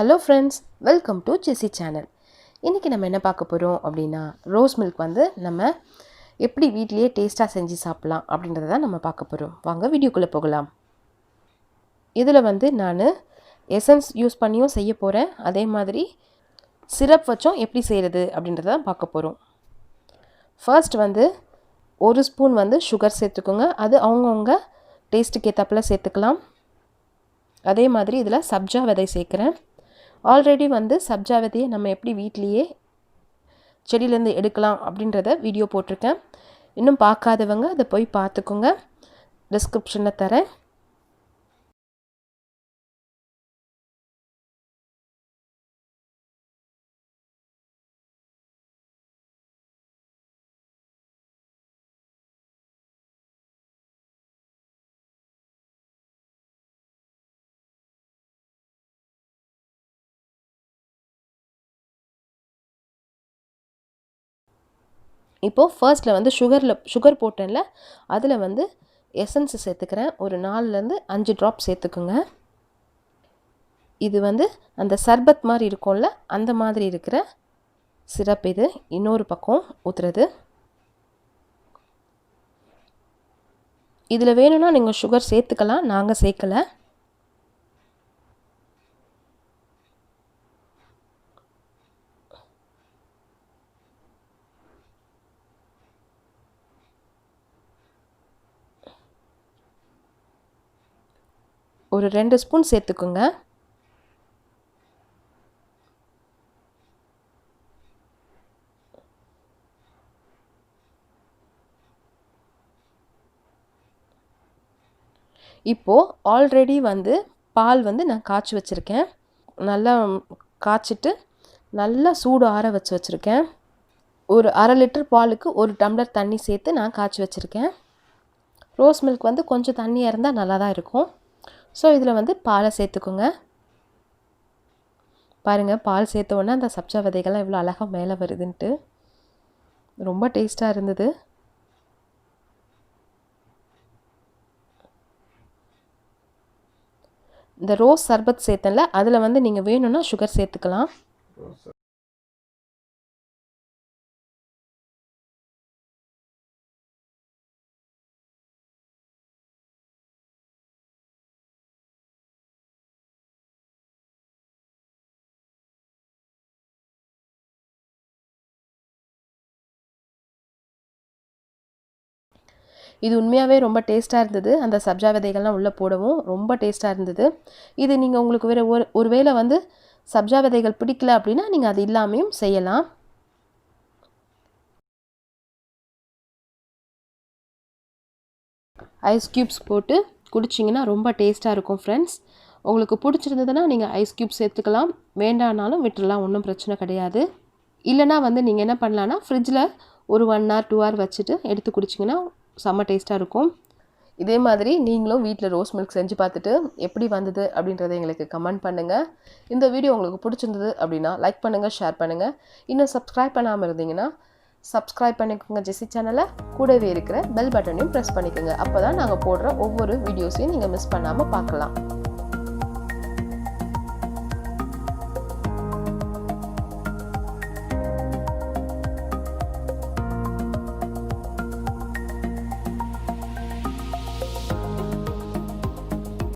Hello friends, welcome to JC channel. இன்றைக்கி நம்ம என்ன பார்க்க போகிறோம் அப்படின்னா, ரோஸ் மில்க் வந்து நம்ம எப்படி வீட்லேயே டேஸ்ட்டாக செஞ்சு சாப்பிட்லாம் அப்படின்றத தான் நம்ம பார்க்க போகிறோம். வாங்க வீடியோக்குள்ளே போகலாம். இதில் வந்து நான் எசன்ஸ் யூஸ் பண்ணியும் செய்ய போகிறேன், அதே மாதிரி சிரப் வச்சும் எப்படி செய்கிறது அப்படின்றத தான் பார்க்க போகிறோம். ஃபர்ஸ்ட் வந்து 1 ஸ்பூன் வந்து சுகர் சேர்த்துக்கோங்க. அது அவங்கவுங்க டேஸ்ட்டுக்கு ஏற்றாப்பில் சேர்த்துக்கலாம். அதே மாதிரி இதில் சப்ஜா விதை சேர்க்குறேன். ஆல்ரெடி வந்து சப்ஜா விதையை நம்ம எப்படி வீட்லேயே செடியிலேருந்து எடுக்கலாம் அப்படின்றத வீடியோ போட்டிருக்கேன். இன்னும் பார்க்காதவங்க அதை போய் பார்த்துக்கோங்க, டிஸ்கிரிப்ஷனில் தரேன். இப்போது ஃபர்ஸ்ட்டில் வந்து சுகர் போட்டேன்ல, அதில் வந்து எசன்ஸ் சேர்த்துக்கிறேன். ஒரு 4லேருந்து 5 ட்ராப் சேர்த்துக்குங்க. இது வந்து அந்த சர்பத் மாதிரி இருக்கும்ல, அந்த மாதிரி இருக்கிற சிரப். இது இன்னொரு பக்கம் ஊற்றுறது. இதில் வேணும்னா நீங்கள் சுகர் சேர்த்துக்கலாம், நாங்கள் சேர்க்கலை. ஒரு 2 ஸ்பூன் சேர்த்துக்குங்க. இப்போது ஆல்ரெடி வந்து பால் வந்து நான் காய்ச்சி வச்சுருக்கேன். நல்லா காய்ச்சிட்டு நல்லா சூடு ஆற வச்சுருக்கேன். ஒரு 1/2 லிட்டர் பாலுக்கு 1 டம்ளர் தண்ணி சேர்த்து நான் காய்ச்சி வச்சுருக்கேன். ரோஸ் மில்க் வந்து கொஞ்சம் தண்ணியாக இருந்தால் நல்லா தான் இருக்கும். ஸோ இதில் வந்து பாலை சேர்த்துக்கோங்க. பாருங்கள், பால் சேர்த்த உடனே அந்த சப்ஜா விதைகள்லாம் இவ்வளோ அழகாக மேலே வருதுன்ட்டு ரொம்ப டேஸ்ட்டாக இருந்தது. இந்த ரோஸ் சர்பத் சேர்த்தல, அதில் வந்து நீங்கள் வேணும்னா சுகர் சேர்த்துக்கலாம். இது உண்மையாகவே ரொம்ப டேஸ்ட்டாக இருந்தது. அந்த சப்ஜா விதைகள்லாம் உள்ளே போடவும் ரொம்ப டேஸ்ட்டாக இருந்தது. இது நீங்கள் உங்களுக்கு வேறு ஒரு வேளை வந்து சப்ஜா விதைகள் பிடிக்கல அப்படின்னா நீங்கள் அது இல்லாமையும் செய்யலாம். ஐஸ் க்யூப்ஸ் போட்டு குடிச்சிங்கன்னா ரொம்ப டேஸ்ட்டாக இருக்கும் ஃப்ரெண்ட்ஸ். உங்களுக்கு பிடிச்சிருந்ததுன்னா நீங்கள் ஐஸ் க்யூப் சேர்த்துக்கலாம், வேண்டானாலும் விட்டுடலாம், ஒன்றும் பிரச்சனை கிடையாது. இல்லைனா வந்து நீங்கள் என்ன பண்ணலான்னா ஃப்ரிட்ஜில் ஒரு 1 hour 2 hour வச்சுட்டு எடுத்து குடிச்சிங்கன்னா செம்ம டேஸ்ட்டாக இருக்கும். இதே மாதிரி நீங்களும் வீட்டில் ரோஸ் மில்க் செஞ்சு பார்த்துட்டு எப்படி வந்தது அப்படின்றத எங்களுக்கு கமெண்ட் பண்ணுங்கள். இந்த வீடியோ உங்களுக்கு பிடிச்சிருந்தது அப்படின்னா லைக் பண்ணுங்கள், ஷேர் பண்ணுங்கள். இன்னும் சப்ஸ்கிரைப் பண்ணாமல் இருந்தீங்கன்னா சப்ஸ்கிரைப் பண்ணிக்கோங்க ஜெசி சேனலை. கூடவே இருக்கிற பெல் பட்டனையும் ப்ரெஸ் பண்ணிக்கோங்க. அப்போ தான் நாங்கள் போடுற ஒவ்வொரு வீடியோஸையும் நீங்கள் மிஸ் பண்ணாமல் பார்க்கலாம்.